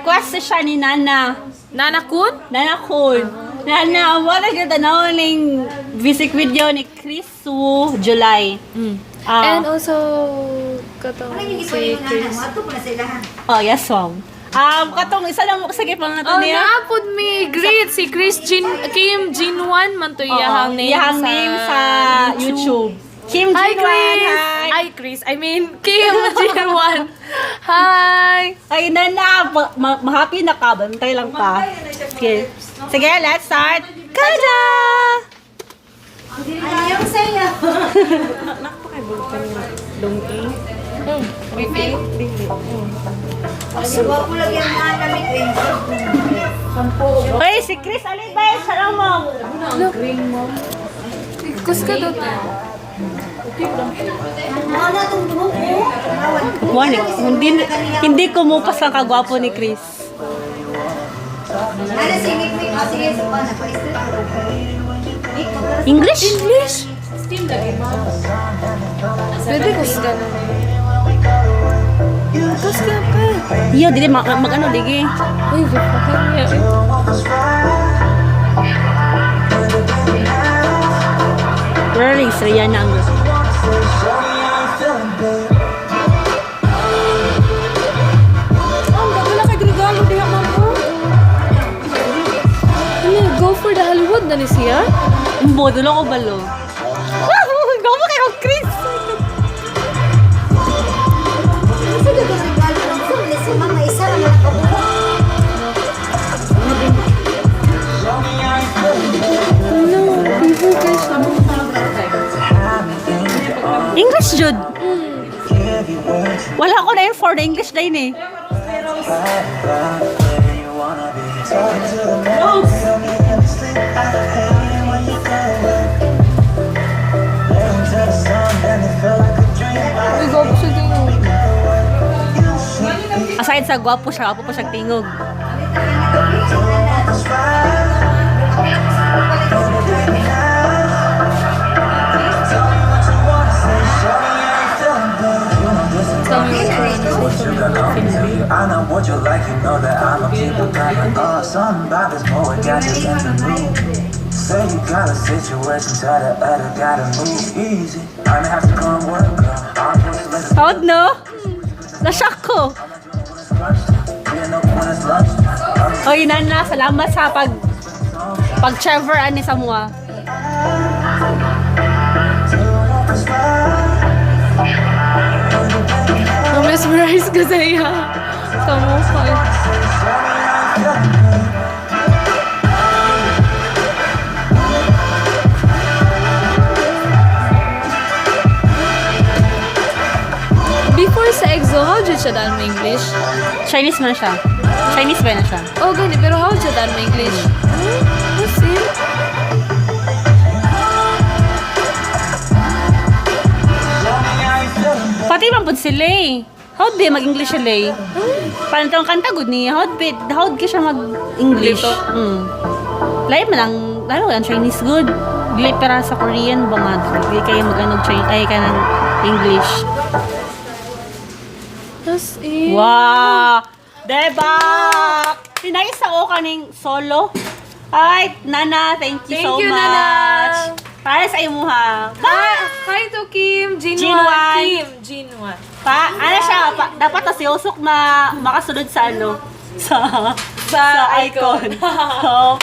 request siya ni Nana. Nana Kun? Nana Kun. Nana, wala kita na uling music video ni Chris Su, July. And also, katong si Chris. Oh, yes, ma'am. Katong isa lang mo sige pang nato Oh, niya. naapod mi. Great. Si Kim Jinwan man to iyahang name Iyahang sa name sa YouTube. Kim Hi, Jinwan, Chris! hi! Hi, Chris. I mean, Kim Jinwan. Hi! Ay, Nana, ma-happy na ka. Bantay lang ka. Okay. Sige, let's start. Kada! Ayaw sa'yo. Suwa ko lang yung mga lamig eh. Uy, si Chris, alin ba yun? Sarang mo. Kus ka doon. Ano na itong buhok ko? Warning, hindi kumupas ang kagwapo ni Chris. Ano, sige, sige, sa pa, English? English? Pwede kus ka na. Kus ka pa. Iyo, dili mag-ano, digi. Uy, bakit niya eh? Really, Rihanna ang gusto. Wala kay regalo diha mamo. Go for the Hollywood na ni siya. Umbo, dulo ko balo. Gawa kayo, Chris! Kasi dito sa galo ng food, si mama isa lang nakabuhok. English, Jude. Wala ko na yun for the English na yun eh. Uy, go po siya din. Aside sa gwapo siya, gwapo pa siyang tingog. I know what you like, you know that I'ma keep it cracking. Something about this boy got you in the mood. Say you got a situation, tell the other gotta move easy. I'ma have to come work, girl. I'm supposed to let it Proud, no? Na-shock ko. Oy, Nana, salamat sa pag-Trevor ani sa mua. Na-mesmerize ka sa iya. Sa mukha. Before sa EXO, how did siya daan mo English? Chinese man siya. Chinese ba na siya? Oh, gani. Pero how did siya daan mo English? Kasi? Pati man pud sila eh. How'd be mag-English sila eh? Parang itong kanta good niya. How'd ka siya mag-English? Dito? Lahat man ang, lalo ang Chinese good. Dili para sa Korean ba nga? Dili kayo mag-anog Chinese, ay ka ng English. Tas eh. Wow! Diba? Pinayos ako kaning solo. Alright, Nana, thank you Thank so you, much. Nana. Para sa imo ha. Hi to Kim Jinwan. Jinwan. Kim Jinwan. Ano siya, dapat nasiusok na makasunod sa ano? Sa icon. So,